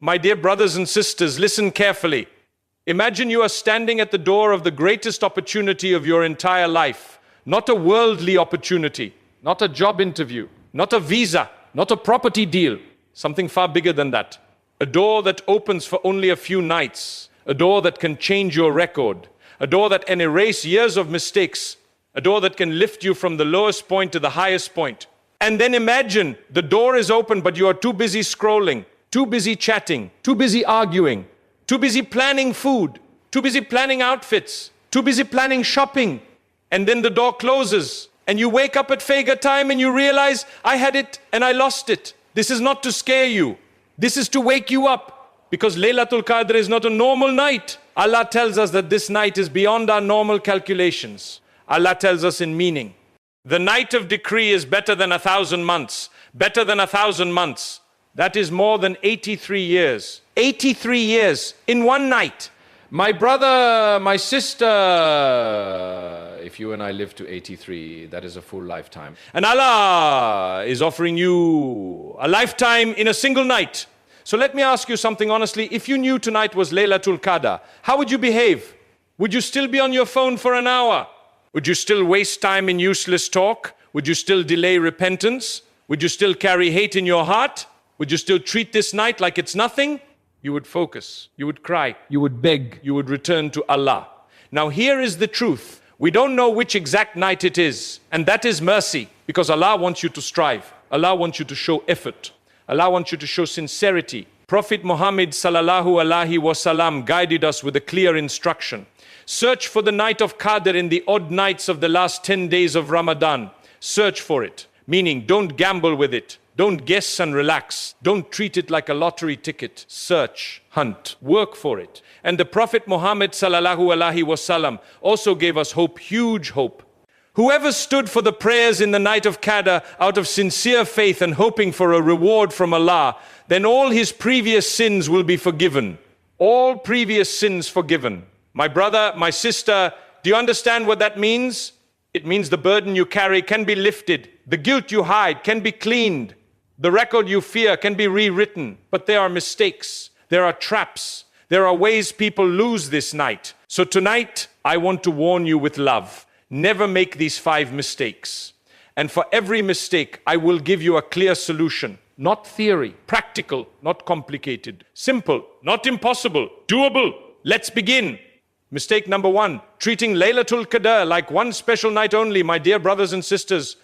My dear brothers and sisters, listen carefully. Imagine you are standing at the door of the greatest opportunity of your entire life. Not a worldly opportunity, not a job interview, not a visa, not a property deal, something far bigger than that. A door that opens for only a few nights, a door that can change your record, a door that can erase years of mistakes, a door that can lift you from the lowest point to the highest point. And then imagine the door is open, but you are too busy scrolling, too busy chatting, too busy arguing, too busy planning food, too busy planning outfits, too busy planning shopping. And then the door closes and you wake up at Fajr time and you realize, I had it and I lost it. This is not to scare you. This is to wake you up, because Laylatul Qadr is not a normal night. Allah tells us that this night is beyond our normal calculations. Allah tells us in meaning, the night of decree is better than 1,000 months. Better than 1,000 months. That is more than 83 years. 83 years in one night. My brother, my sister, if you and I live to 83, that is a full lifetime. And Allah is offering you a lifetime in a single night. So let me ask you something honestly. If you knew tonight was Laylatul Qadr, how would you behave? Would you still be on your phone for an hour? Would you still waste time in useless talk? Would you still delay repentance? Would you still carry hate in your heart? Would you still treat this night like it's nothing? You would focus, you would cry, you would beg, you would return to Allah. Now here is the truth. We don't know which exact night it is, and that is mercy, because Allah wants you to strive. Allah wants you to show effort. Allah wants you to show sincerity. Prophet Muhammad sallallahu alaihi wasallam guided us with a clear instruction. Search for the night of Qadr in the odd nights of the last 10 days of Ramadan. Search for it, meaning don't gamble with it. Don't guess and relax. Don't treat it like a lottery ticket. Search, hunt, work for it. And the Prophet Muhammad sallallahu alaihi wasallam also gave us hope, huge hope. Whoever stood for the prayers in the night of Qadr out of sincere faith and hoping for a reward from Allah, then all his previous sins will be forgiven. All previous sins forgiven. My brother, my sister, do you understand what that means? It means the burden you carry can be lifted. The guilt you hide can be cleaned. The record you fear can be rewritten. But there are mistakes. There are traps. There are ways people lose this night. So tonight, I want to warn you with love. Never make these 5 mistakes. And for every mistake, I will give you a clear solution. Not theory, practical, not complicated. Simple, not impossible, doable. Let's begin. Mistake number 1, treating Laylatul Qadr like one special night only, my dear brothers and sisters.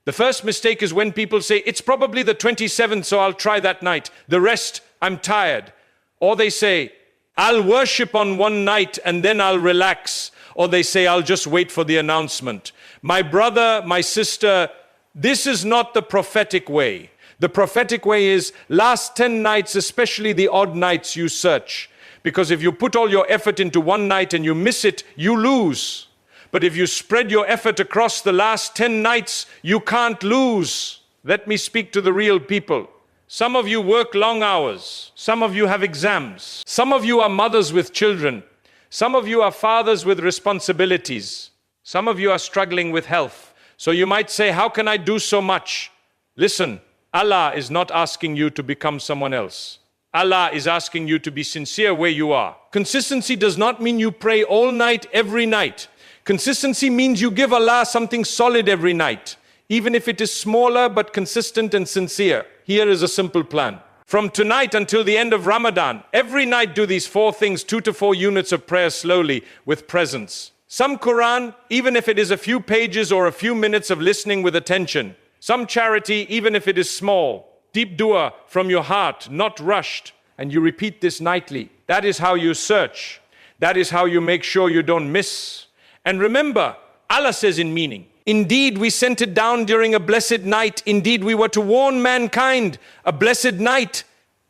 The first mistake is when people say, it's probably the 27th, so I'll try that night. The rest, I'm tired. Or they say, I'll worship on one night and then I'll relax. Or they say, I'll just wait for the announcement. My brother, my sister, this is not the prophetic way. The prophetic way is last 10 nights, especially the odd nights, you search. Because if you put all your effort into one night and you miss it, you lose. But if you spread your effort across the last 10 nights, you can't lose. Let me speak to the real people. Some of you work long hours. Some of you have exams. Some of you are mothers with children. Some of you are fathers with responsibilities. Some of you are struggling with health. So you might say, how can I do so much? Listen, Allah is not asking you to become someone else. Allah is asking you to be sincere where you are. Consistency does not mean you pray all night, every night. Consistency means you give Allah something solid every night, even if it is smaller but consistent and sincere. Here is a simple plan. From tonight until the end of Ramadan, every night do these 4 things, 2 to 4 units of prayer slowly with presence. Some Quran, even if it is a few pages or a few minutes of listening with attention. Some charity, even if it is small. Deep dua from your heart, not rushed. And you repeat this nightly. That is how you search. That is how you make sure you don't miss. And remember, Allah says in meaning, indeed we sent it down during a blessed night. Indeed we were to warn mankind. A blessed night.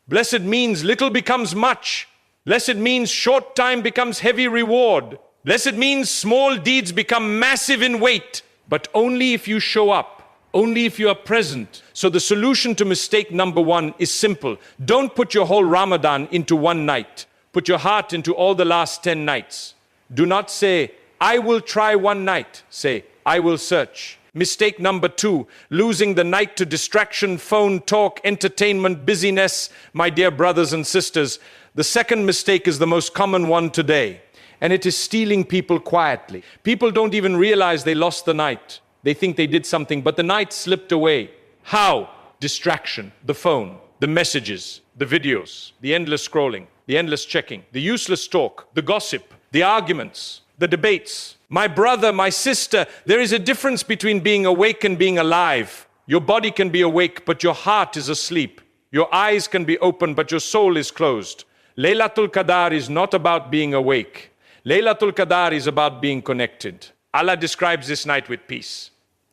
Blessed means little becomes much. Blessed means short time becomes heavy reward. Blessed means small deeds become massive in weight. But only if you show up. Only if you are present. So the solution to mistake number 1 is simple. Don't put your whole Ramadan into one night. Put your heart into all the last 10 nights. Do not say, I will try one night. Say, I will search. Mistake number 2, losing the night to distraction, phone, talk, entertainment, busyness. My dear brothers and sisters, the second mistake is the most common one today, and it is stealing people quietly. People don't even realize they lost the night. They think they did something, but the night slipped away. How? Distraction, the phone, the messages, the videos, the endless scrolling, the endless checking, the useless talk, the gossip, the arguments, the debates. My brother, my sister, there is a difference between being awake and being alive. Your body can be awake, but your heart is asleep. Your eyes can be open, but your soul is closed. Laylatul Qadr is not about being awake. Laylatul Qadr is about being connected. Allah describes this night with peace.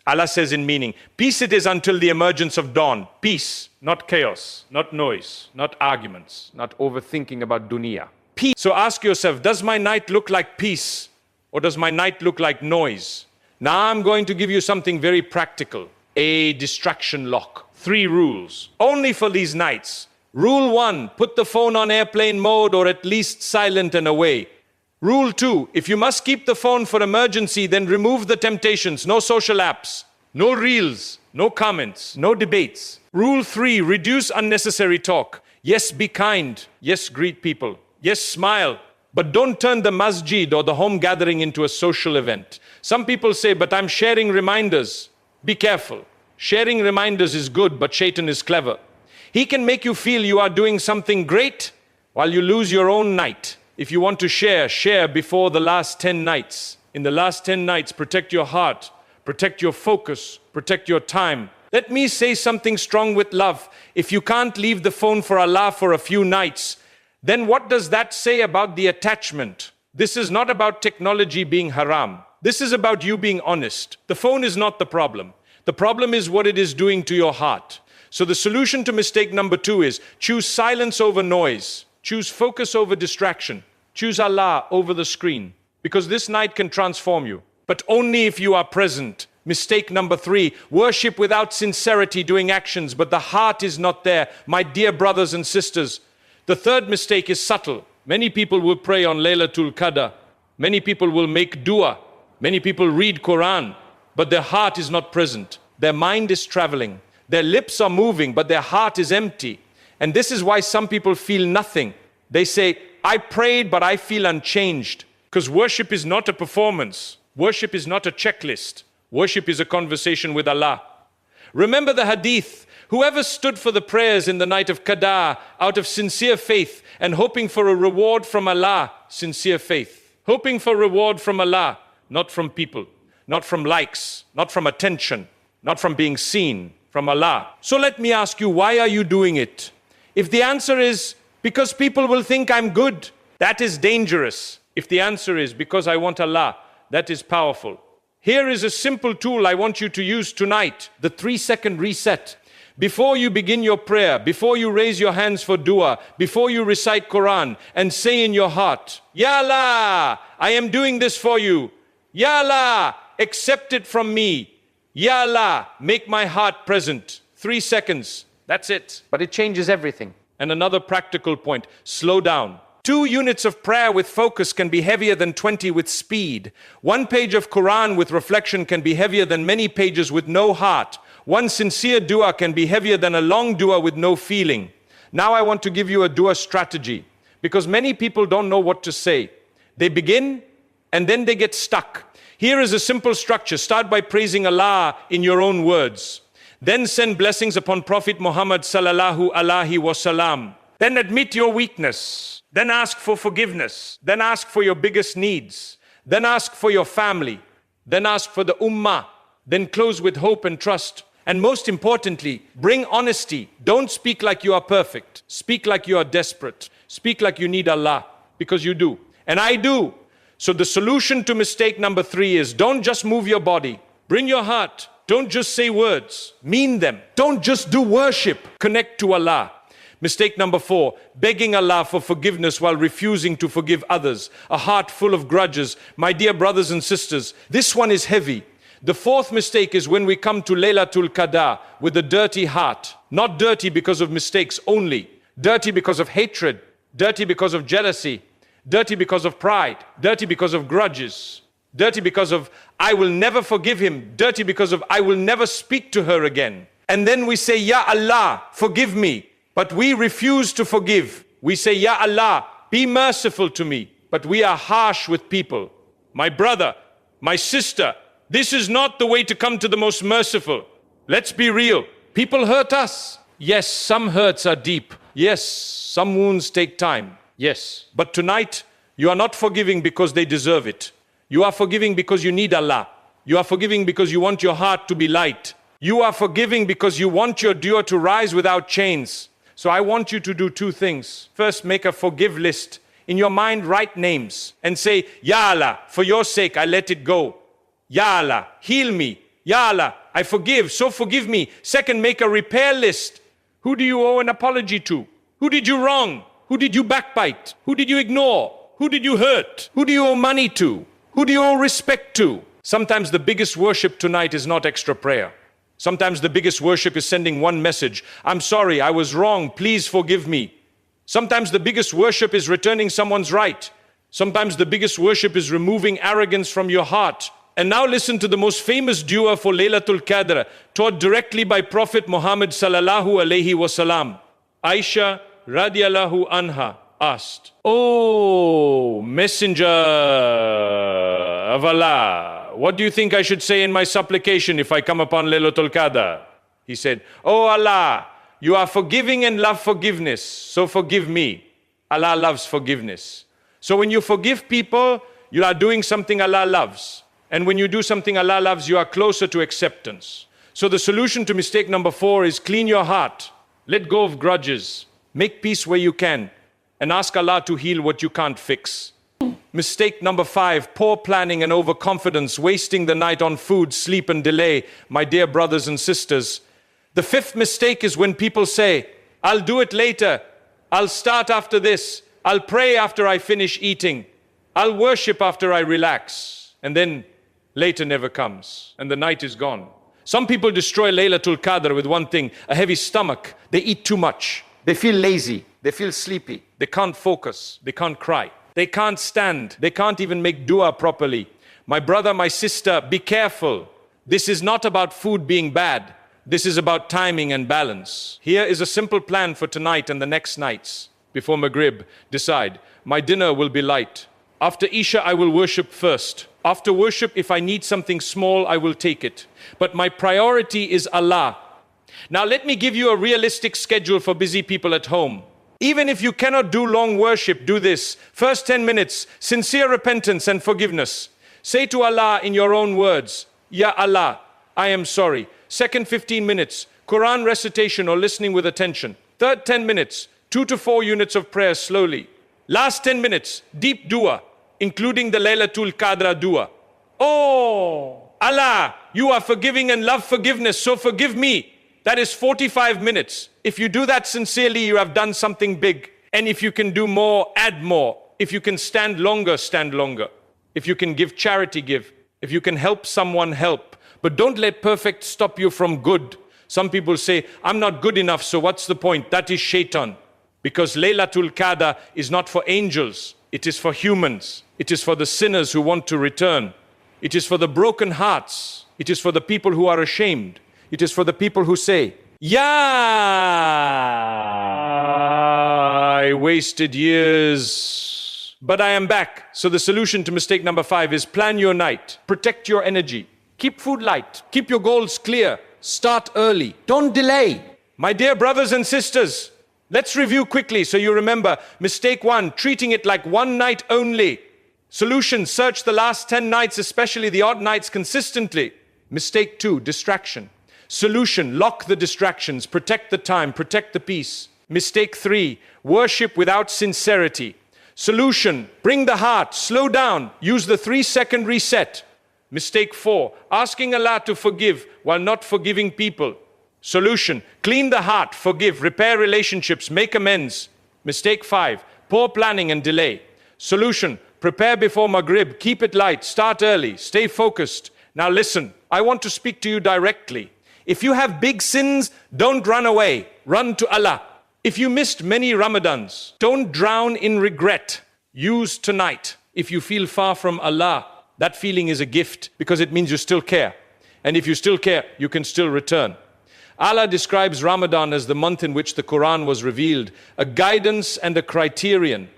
Allah says in meaning, peace it is until the emergence of dawn. Peace, not chaos, not noise, not arguments, not overthinking about dunya. Peace. So ask yourself, does my night look like peace? Or does my night look like noise? Now I'm going to give you something very practical. A distraction lock. 3 rules. Only for these nights. Rule 1, put the phone on airplane mode or at least silent and away. Rule 2, if you must keep the phone for emergency, then remove the temptations. No social apps, no reels, no comments, no debates. Rule 3, reduce unnecessary talk. Yes, be kind. Yes, greet people. Yes, smile. But don't turn the masjid or the home gathering into a social event. Some people say, but I'm sharing reminders. Be careful. Sharing reminders is good, but Shaitan is clever. He can make you feel you are doing something great while you lose your own night. If you want to share before the last 10 nights. In the last 10 nights, protect your heart, protect your focus, protect your time. Let me say something strong with love. If you can't leave the phone for Allah for a few nights, then what does that say about the attachment? This is not about technology being haram. This is about you being honest. The phone is not the problem. The problem is what it is doing to your heart. So the solution to mistake number 2 is choose silence over noise. Choose focus over distraction. Choose Allah over the screen. Because this night can transform you. But only if you are present. Mistake number 3, worship without sincerity, doing actions, but the heart is not there. My dear brothers and sisters, the third mistake is subtle. Many people will pray on Laylatul Qadr. Many people will make dua. Many people read Quran, but their heart is not present. Their mind is traveling. Their lips are moving, but their heart is empty. And this is why some people feel nothing. They say, I prayed, but I feel unchanged. Because worship is not a performance. Worship is not a checklist. Worship is a conversation with Allah. Remember the hadith. Whoever stood for the prayers in the night of Qadr out of sincere faith and hoping for a reward from Allah, sincere faith. Hoping for reward from Allah, not from people, not from likes, not from attention, not from being seen, from Allah. So let me ask you, why are you doing it? If the answer is, because people will think I'm good, that is dangerous. If the answer is, because I want Allah, that is powerful. Here is a simple tool I want you to use tonight, the 3-second reset. Before you begin your prayer, before you raise your hands for dua, before you recite Quran and say in your heart, Ya Allah, I am doing this for you. Ya Allah, accept it from me. Ya Allah, make my heart present. 3 seconds, that's it. But it changes everything. And another practical point, slow down. 2 units of prayer with focus can be heavier than 20 with speed. 1 page of Quran with reflection can be heavier than many pages with no heart. 1 sincere dua can be heavier than a long dua with no feeling. Now I want to give you a dua strategy, because many people don't know what to say. They begin and then they get stuck. Here is a simple structure. Start by praising Allah in your own words. Then send blessings upon Prophet Muhammad sallallahu alaihi wasallam. Then admit your weakness. Then ask for forgiveness. Then ask for your biggest needs. Then ask for your family. Then ask for the ummah. Then close with hope and trust. And most importantly, bring honesty. Don't speak like you are perfect. Speak like you are desperate. Speak like you need Allah, because you do. And I do. So the solution to mistake number 3 is don't just move your body. Bring your heart. Don't just say words. Mean them. Don't just do worship. Connect to Allah. Mistake number 4, begging Allah for forgiveness while refusing to forgive others. A heart full of grudges. My dear brothers and sisters, this one is heavy. The 4th mistake is when we come to Laylatul Qadr with a dirty heart. Not dirty because of mistakes only. Dirty because of hatred. Dirty because of jealousy. Dirty because of pride. Dirty because of grudges. Dirty because of I will never forgive him. Dirty because of I will never speak to her again. And then we say, Ya Allah, forgive me. But we refuse to forgive. We say, Ya Allah, be merciful to me. But we are harsh with people. My brother, my sister, this is not the way to come to the most merciful. Let's be real. People hurt us. Yes, some hurts are deep. Yes, some wounds take time. Yes. But tonight, you are not forgiving because they deserve it. You are forgiving because you need Allah. You are forgiving because you want your heart to be light. You are forgiving because you want your dua to rise without chains. So I want you to do two things. First, make a forgive list. In your mind, write names and say, Ya Allah, for your sake, I let it go. Ya Allah, heal me. Ya Allah, I forgive, so forgive me. Second, make a repair list. Who do you owe an apology to? Who did you wrong? Who did you backbite? Who did you ignore? Who did you hurt? Who do you owe money to? Who do you owe respect to? Sometimes the biggest worship tonight is not extra prayer. Sometimes the biggest worship is sending one message. I'm sorry, I was wrong, please forgive me. Sometimes the biggest worship is returning someone's right. Sometimes the biggest worship is removing arrogance from your heart. And now listen to the most famous dua for Laylatul Qadr, taught directly by Prophet Muhammad sallallahu alaihi wasallam. Aisha radiallahu anha asked, "Oh, Messenger of Allah, what do you think I should say in my supplication if I come upon Laylatul Qadr?" He said, "Oh Allah, you are forgiving and love forgiveness, so forgive me." Allah loves forgiveness. So when you forgive people, you are doing something Allah loves. And when you do something Allah loves, you are closer to acceptance. So the solution to mistake number 4 is clean your heart. Let go of grudges. Make peace where you can. And ask Allah to heal what you can't fix. Mistake number 5, poor planning and overconfidence, wasting the night on food, sleep and delay. My dear brothers and sisters, the 5th mistake is when people say, I'll do it later. I'll start after this. I'll pray after I finish eating. I'll worship after I relax. And then later never comes, and the night is gone. Some people destroy Laylatul Qadr with one thing, a heavy stomach. They eat too much. They feel lazy. They feel sleepy. They can't focus. They can't cry. They can't stand. They can't even make dua properly. My brother, my sister, be careful. This is not about food being bad. This is about timing and balance. Here is a simple plan for tonight and the next nights. Before Maghrib, decide, my dinner will be light. After Isha, I will worship first. After worship, if I need something small, I will take it. But my priority is Allah. Now let me give you a realistic schedule for busy people at home. Even if you cannot do long worship, do this. First 10 minutes, sincere repentance and forgiveness. Say to Allah in your own words, Ya Allah, I am sorry. Second 15 minutes, Quran recitation or listening with attention. Third 10 minutes, 2 to 4 units of prayer slowly. Last 10 minutes, deep dua, including the Laylatul Qadr dua. Oh, Allah, you are forgiving and love forgiveness, so forgive me. That is 45 minutes. If you do that sincerely, you have done something big. And if you can do more, add more. If you can stand longer, stand longer. If you can give charity, give. If you can help someone, help. But don't let perfect stop you from good. Some people say, I'm not good enough, so what's the point? That is shaitan. Because Laylatul Qadr is not for angels. It is for humans. It is for the sinners who want to return. It is for the broken hearts. It is for the people who are ashamed. It is for the people who say, Yeah, I wasted years, but I am back. So the solution to mistake number 5 is plan your night. Protect your energy. Keep food light. Keep your goals clear. Start early. Don't delay. My dear brothers and sisters, let's review quickly so you remember. Mistake 1, treating it like one night only. Solution, search the last 10 nights, especially the odd nights, consistently. Mistake 2, distraction. Solution, lock the distractions, protect the time, protect the peace. Mistake 3, worship without sincerity. Solution, bring the heart, slow down, use the 3-second reset. Mistake 4, asking Allah to forgive while not forgiving people. Solution, clean the heart, forgive, repair relationships, make amends. Mistake 5, poor planning and delay. Solution, prepare before Maghrib, keep it light, start early, stay focused. Now listen, I want to speak to you directly. If you have big sins, don't run away, run to Allah. If you missed many Ramadans, don't drown in regret. Use tonight. If you feel far from Allah, That feeling is a gift because it means you still care. And if you still care, you can still return. Allah describes Ramadan as the month in which the Quran was revealed, a guidance and a criterion,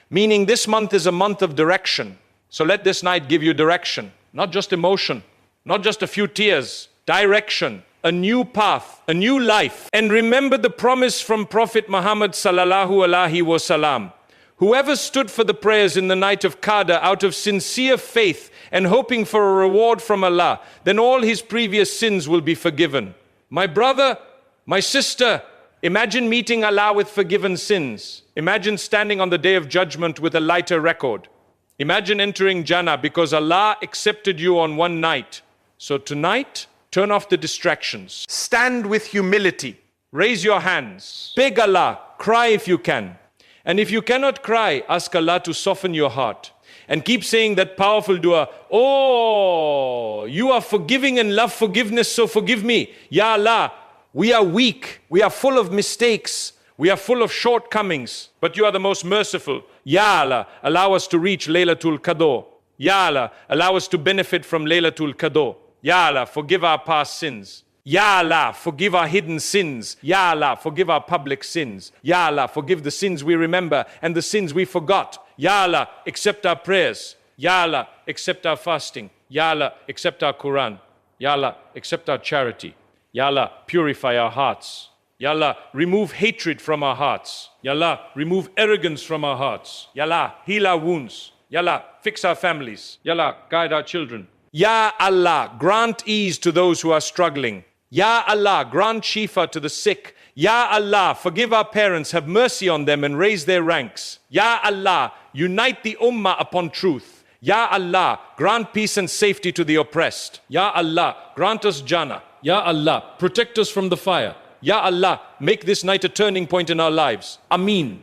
meaning this month is a month of direction. So let this night give you direction, not just emotion, not just a few tears, direction, a new path, a new life. And remember the promise from Prophet Muhammad sallallahu alaihi wasallam. Whoever stood for the prayers in the night of Qadr out of sincere faith and hoping for a reward from Allah, then all his previous sins will be forgiven. My brother, my sister, imagine meeting Allah with forgiven sins. Imagine standing on the day of judgment with a lighter record. Imagine entering Jannah because Allah accepted you on one night. So tonight, turn off the distractions. Stand with humility. Raise your hands. Beg Allah. Cry if you can. And if you cannot cry, ask Allah to soften your heart. And keep saying that powerful dua, oh, you are forgiving and love forgiveness, so forgive me. Ya Allah, we are weak. We are full of mistakes. We are full of shortcomings. But you are the most merciful. Ya Allah, allow us to reach Laylatul Qadr. Ya Allah, allow us to benefit from Laylatul Qadr. Ya Allah, forgive our past sins. Ya Allah, forgive our hidden sins. Ya Allah, forgive our public sins. Ya Allah, forgive the sins we remember and the sins we forgot. Ya Allah, accept our prayers. Ya Allah, accept our fasting. Ya Allah, accept our Quran. Ya Allah, accept our charity. Ya Allah, purify our hearts. Ya Allah, remove hatred from our hearts. Ya Allah, remove arrogance from our hearts. Ya Allah, heal our wounds. Ya Allah, fix our families. Ya Allah, guide our children. Ya Allah, grant ease to those who are struggling. Ya Allah, grant shifa to the sick. Ya Allah, forgive our parents, have mercy on them and raise their ranks. Ya Allah, unite the ummah upon truth. Ya Allah, grant peace and safety to the oppressed. Ya Allah, grant us Jannah. Ya Allah, protect us from the fire. Ya Allah, make this night a turning point in our lives. Ameen.